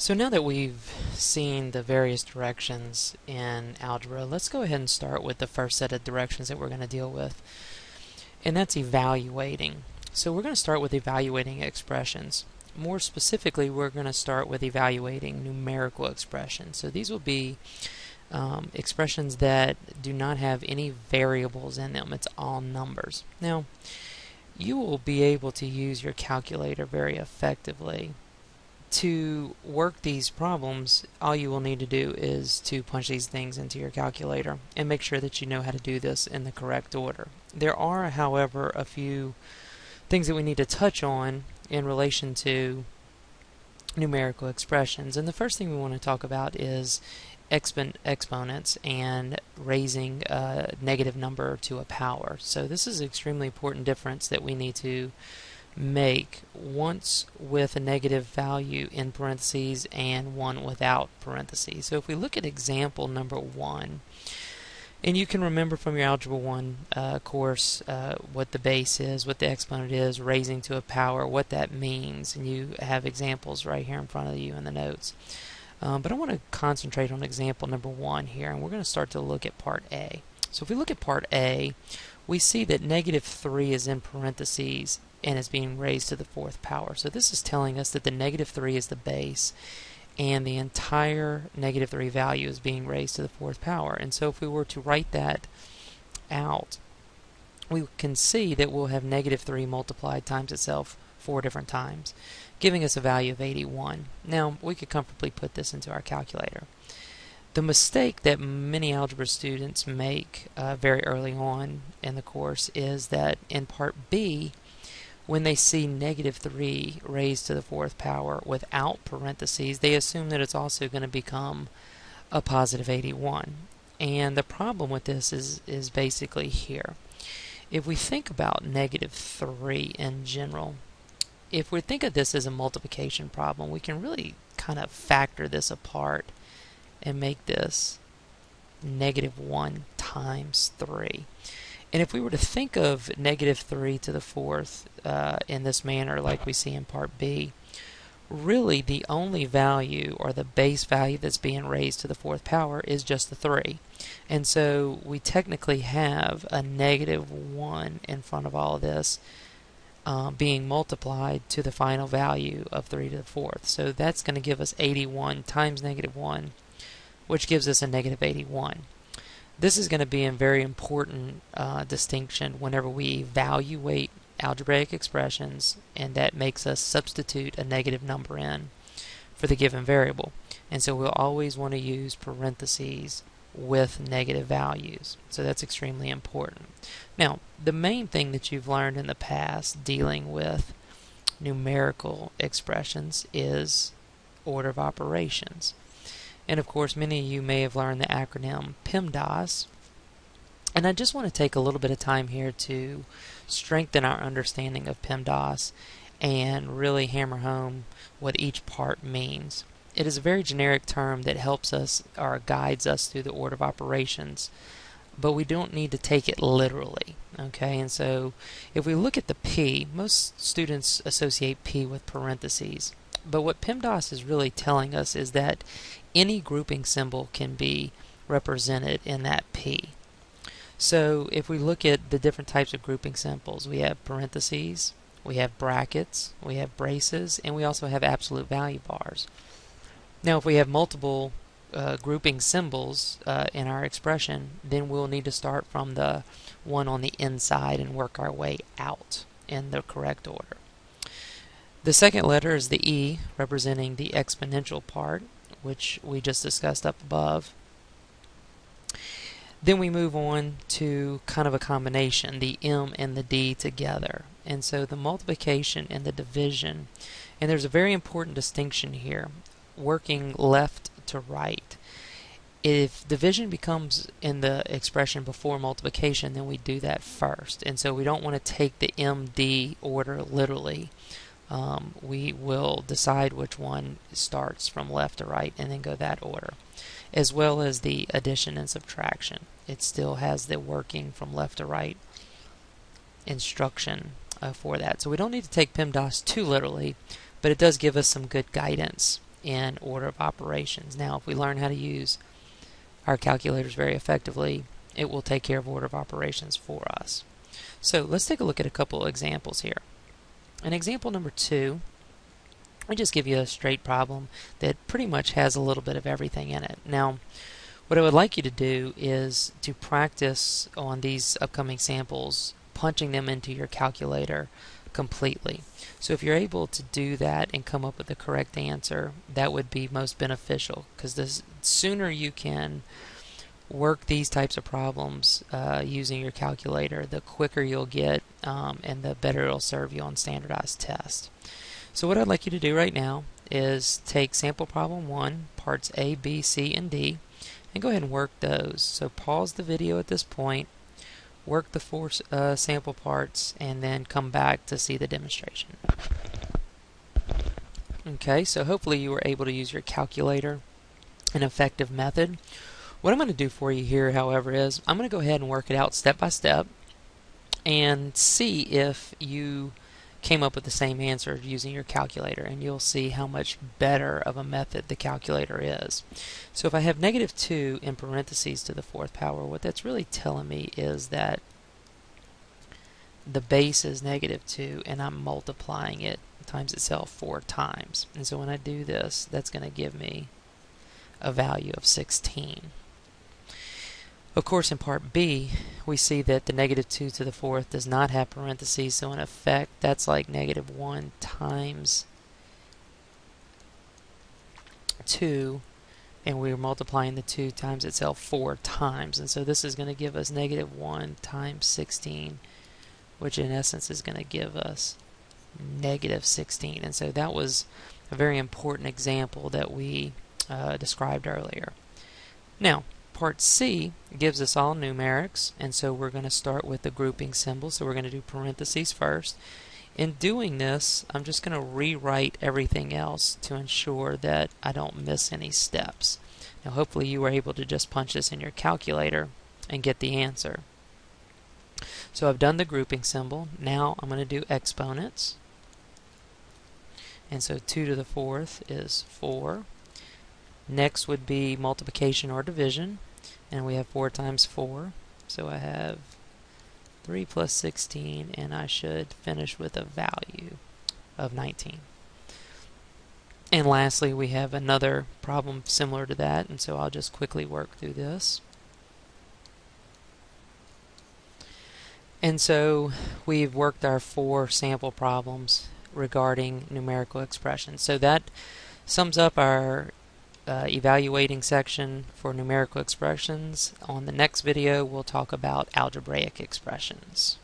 So now that we've seen the various directions in algebra, let's go ahead and start with the first set of directions that we're going to deal with, and that's evaluating. So we're going to start with evaluating expressions. More specifically, we're going to start with evaluating numerical expressions. So these will be expressions that do not have any variables in them. It's all numbers. Now, you will be able to use your calculator very effectively. To work these problems, all you will need to do is to punch these things into your calculator and make sure that you know how to do this in the correct order. There are, however, a few things that we need to touch on in relation to numerical expressions. And the first thing we want to talk about is exponents and raising a negative number to a power. So this is an extremely important difference that we need to make, once with a negative value in parentheses and one without parentheses. So if we look at example number 1, and you can remember from your Algebra 1 course what the base is, what the exponent is, raising to a power, what that means, and you have examples right here in front of you in the notes. But I want to concentrate on example number 1 here, and we're going to start to look at part A. So if we look at part A, we see that negative 3 is in parentheses and is being raised to the 4th power. So this is telling us that the negative 3 is the base and the entire negative 3 value is being raised to the 4th power. And so if we were to write that out, we can see that we'll have negative 3 multiplied times itself 4 different times, giving us a value of 81. Now, we could comfortably put this into our calculator. The mistake that many algebra students make very early on in the course is that in part B, when they see negative 3 raised to the 4th power without parentheses, they assume that it's also going to become a positive 81. And the problem with this is basically here. If we think about negative 3 in general, if we think of this as a multiplication problem, we can really kind of factor this apart and make this negative 1 times 3. And if we were to think of negative 3 to the 4th in this manner like we see in part B, really the only value or the base value that's being raised to the 4th power is just the 3. And so we technically have a negative 1 in front of all of this being multiplied to the final value of 3 to the 4th. So that's going to give us 81 times negative 1, which gives us a negative 81. This is going to be a very important distinction whenever we evaluate algebraic expressions, and that makes us substitute a negative number in for the given variable. And so we'll always want to use parentheses with negative values. So that's extremely important. Now, the main thing that you've learned in the past dealing with numerical expressions is order of operations. And of course, many of you may have learned the acronym PEMDAS. And I just want to take a little bit of time here to strengthen our understanding of PEMDAS and really hammer home what each part means. It is a very generic term that helps us or guides us through the order of operations, but we don't need to take it literally. Okay, and so if we look at the P, most students associate P with parentheses. But what PEMDAS is really telling us is that any grouping symbol can be represented in that P. So if we look at the different types of grouping symbols, we have parentheses, we have brackets, we have braces, and we also have absolute value bars. Now if we have multiple grouping symbols in our expression, then we'll need to start from the one on the inside and work our way out in the correct order. The second letter is the E, representing the exponential part, which we just discussed up above. Then we move on to kind of a combination, the M and the D together. And so the multiplication and the division, and there's a very important distinction here, working left to right. If division becomes in the expression before multiplication, then we do that first. And so we don't want to take the MD order literally. We will decide which one starts from left to right and then go that order, as well as the addition and subtraction. It still has the working from left to right instruction for that. So we don't need to take PEMDAS too literally, but it does give us some good guidance in order of operations. Now, if we learn how to use our calculators very effectively, it will take care of order of operations for us. So let's take a look at a couple of examples here. In example number 2, I just give you a straight problem that pretty much has a little bit of everything in it. Now, what I would like you to do is to practice on these upcoming samples, punching them into your calculator completely. So if you're able to do that and come up with the correct answer, that would be most beneficial, because the sooner you can work these types of problems using your calculator, the quicker you'll get and the better it'll serve you on standardized tests. So what I'd like you to do right now is take sample problem 1, parts A, B, C, and D, and go ahead and work those. So pause the video at this point, work the 4 sample parts, and then come back to see the demonstration. Okay, so hopefully you were able to use your calculator, an effective method. What I'm going to do for you here, however, is I'm going to go ahead and work it out step by step and see if you came up with the same answer using your calculator, and you'll see how much better of a method the calculator is. So if I have -2 in parentheses to the 4th power, what that's really telling me is that the base is -2 and I'm multiplying it times itself 4 times. And so when I do this, that's going to give me a value of 16. Of course, in part B, we see that the -2 to the 4th does not have parentheses, so in effect, that's like -1 times 2, and we're multiplying the 2 times itself 4 times. And so this is going to give us -1 times 16, which in essence is going to give us -16. And so that was a very important example that we described earlier. Now, part C gives us all numerics, and so we're going to start with the grouping symbol. So we're going to do parentheses first. In doing this, I'm just going to rewrite everything else to ensure that I don't miss any steps. Now, hopefully you were able to just punch this in your calculator and get the answer. So I've done the grouping symbol. Now I'm going to do exponents. And so 2 to the 4th is 4. Next would be multiplication or division, and we have 4 times 4, so I have 3 plus 16, and I should finish with a value of 19. And lastly, we have another problem similar to that, and so I'll just quickly work through this. And so we've worked our 4 sample problems regarding numerical expressions. So that sums up our evaluating section for numerical expressions. On the next video, we'll talk about algebraic expressions.